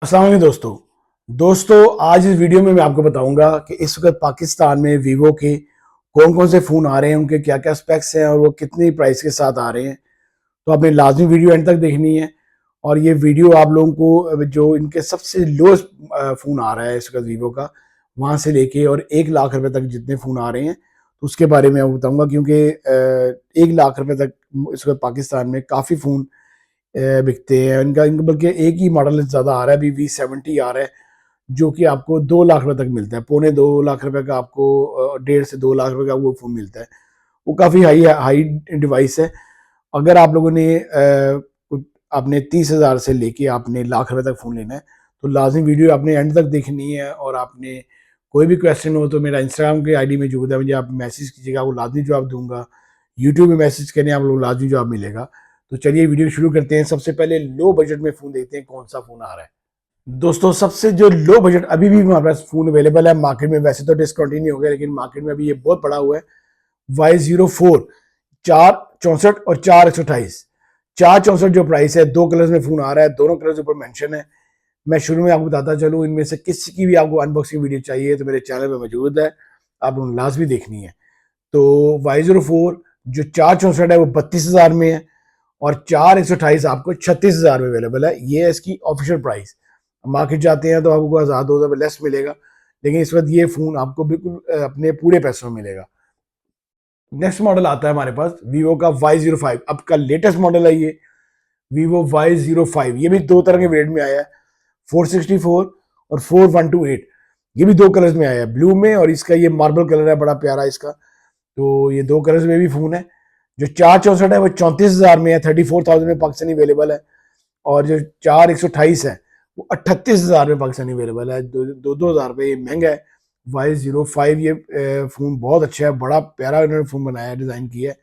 अस्सलाम वालेकुम दोस्तों आज इस वीडियो में मैं आपको बताऊंगा कि इस वक्त पाकिस्तान में वीवो के कौन कौन से फ़ोन आ रहे हैं, उनके क्या क्या स्पेक्स हैं और वो कितनी प्राइस के साथ आ रहे हैं। तो आपने लाजमी वीडियो एंड तक देखनी है। और ये वीडियो आप लोगों को जो इनके सबसे लोएस्ट फ़ोन आ रहा है इस वक्त वीवो का, वहाँ से लेके और 1 लाख रुपए तक जितने फ़ोन आ रहे हैं, तो उसके बारे में मैं बताऊंगा। क्योंकि 1 लाख रुपए तक इस वक्त पाकिस्तान में काफ़ी फ़ोन बिकते हैं। इनका इनका बल्कि एक ही मॉडल ज़्यादा आ रहा है, अभी V70 आ रहा है, जो कि आपको 2 लाख रुपए तक मिलता है। पौने 2 लाख रुपए का आपको 1.5 से 2 लाख रुपए का वो फ़ोन मिलता है। वो काफ़ी हाई हाई डिवाइस है। अगर आप लोगों ने आपने 30,000 से लेके आपने लाख रुपए तक फ़ोन लेना है, तो लाजमी वीडियो आपने एंड तक देखनी है। और आपने कोई भी क्वेश्चन हो तो मेरा इंस्टाग्राम के आईडी में मौजूद है, मुझे आप मैसेज कीजिएगा, वो लाजमी जवाब दूंगा। यूट्यूब में मैसेज करने आप लोग लाजमी जवाब मिलेगा। तो चलिए वीडियो शुरू करते हैं। सबसे पहले लो बजट में फ़ोन देखते हैं कौन सा फ़ोन आ रहा है। दोस्तों सबसे जो लो बजट अभी भी हमारे पास फ़ोन अवेलेबल है मार्केट में, वैसे तो डिसकंटिन्यू हो गया लेकिन मार्केट में अभी ये बहुत पड़ा हुआ है। Y04 464 और 4128, 464 जो प्राइस है, 2 कलर्स में फ़ोन आ रहा है, दोनों कलर्स ऊपर मेंशन है। मैं शुरू में आपको बताता चलूँ, इनमें से किसी की भी आपको अनबॉक्सिंग वीडियो चाहिए तो मेरे चैनल पे मौजूद है, आप लोगों ने लाजमी देखनी है। तो Y04 जो 464 है वो 32,000 में है, और 4128 आपको 36,000 में अवेलेबल है। ये है इसकी ऑफिशियल प्राइस। मार्केट जाते हैं तो आपको 1,000-2,000 लेस मिलेगा, लेकिन इस वक्त ये फ़ोन आपको बिल्कुल अपने पूरे पैसों में मिलेगा। नेक्स्ट मॉडल आता है हमारे पास वीवो का Y05। अब का लेटेस्ट मॉडल है ये वीवो Y05। ये भी दो तरह के वेरिएंट में आया है, 464 और 4128। ये भी दो कलर्स में आया है, ब्लू में, और इसका ये मार्बल कलर है, बड़ा प्यारा इसका। तो ये दो कलर्स में भी फ़ोन है। जो 464 है वो 34,000 में है, 34,000 में पाकिस्तानी अवेलेबल है। और जो 4128 है वो 38,000 में पाकिस्तानी अवेलेबल है। 2,000 रुपये ये महंगा है। Y05 ये फ़ोन बहुत अच्छा है, बड़ा प्यारा इन्होंने फ़ोन बनाया है, डिज़ाइन किया है।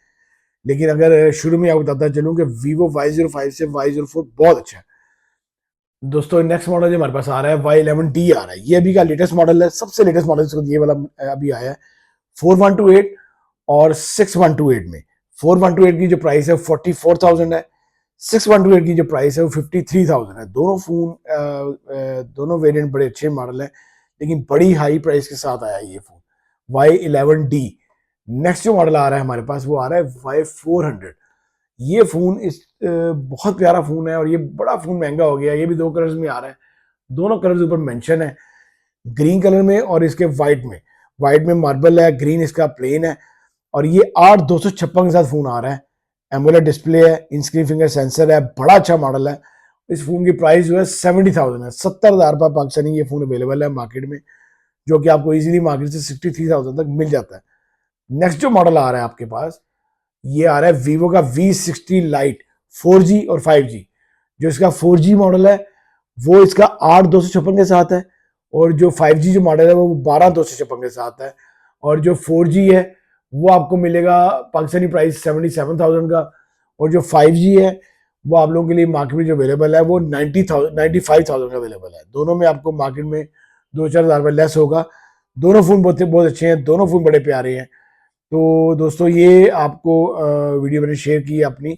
लेकिन अगर शुरू में आपको बताता चलूँ कि वीवो Y05 से Y04 बहुत अच्छा है। दोस्तों नेक्स्ट मॉडल जो हमारे पास आ रहा है Y11D आ रहा है। ये अभी का लेटेस्ट मॉडल है, सबसे लेटेस्ट मॉडल ये वाला अभी आया है, 4128 और 6128 में। 4128 की जो प्राइस है 44,000 है, 6128 की जो प्राइस है वो 53,000 है। दोनों फ़ोन दोनों वेरिएंट बड़े अच्छे मॉडल हैं, लेकिन बड़ी हाई प्राइस के साथ आया है ये फ़ोन Y11D। नेक्स्ट जो मॉडल आ रहा है हमारे पास वो आ रहा है Y400। ये फ़ोन बहुत प्यारा फ़ोन है और ये बड़ा फ़ोन महंगा हो गया। ये भी दो कलर्स में आ रहा है, दोनों कलर्स ऊपर मेंशन है, ग्रीन कलर में और इसके वाइट में। वाइट में मार्बल है, ग्रीन इसका प्लेन है। और ये 8256 के साथ फ़ोन आ रहा है। एमोलेड डिस्प्ले है, इन स्क्रीन फिंगर सेंसर है, बड़ा अच्छा मॉडल है। इस फ़ोन की प्राइस जो है 70,000 है, 70,000 रुपये पाकिस्तानी ये फ़ोन अवेलेबल है मार्केट में, जो कि आपको इजीली मार्केट से 63,000 तक मिल जाता है। नेक्स्ट जो मॉडल आ रहा है आपके पास, ये आ रहा है वीवो का V60 लाइट 4G और 5G। जो इसका 4G मॉडल है वो इसका 8,256 के साथ है, और जो 5G जो मॉडल है वो 12,256 के साथ है। और जो 4G है वो आपको मिलेगा पाकिस्तानी प्राइस 77,000 का, और जो 5G है वो आप लोगों के लिए मार्केट में जो अवेलेबल है वो 95,000 का अवेलेबल है। दोनों में आपको मार्केट में 2-4 हज़ार रुपये लेस होगा। दोनों फ़ोन बहुत बहुत अच्छे हैं, दोनों फ़ोन बड़े प्यारे हैं। तो दोस्तों ये आपको वीडियो मैंने शेयर की अपनी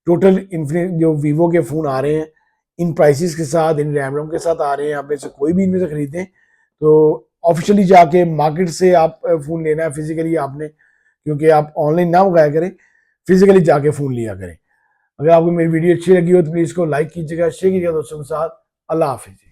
टोटल इन्फिनिट जो वीवो के फ़ोन आ रहे हैं इन प्राइसेस के साथ, इन रैम रोम के साथ आ रहे हैं। आप में से कोई भी इनमें से खरीदें तो ऑफिशियली जाके मार्केट से आप फ़ोन लेना है फिजिकली आपने, क्योंकि आप ऑनलाइन ना मंगाया करें, फिजिकली जाके फ़ोन लिया करें। अगर आपको मेरी वीडियो अच्छी लगी हो तो प्लीज़ इसको लाइक कीजिएगा, शेयर कीजिएगा दोस्तों के साथ। अल्लाह हाफिज़।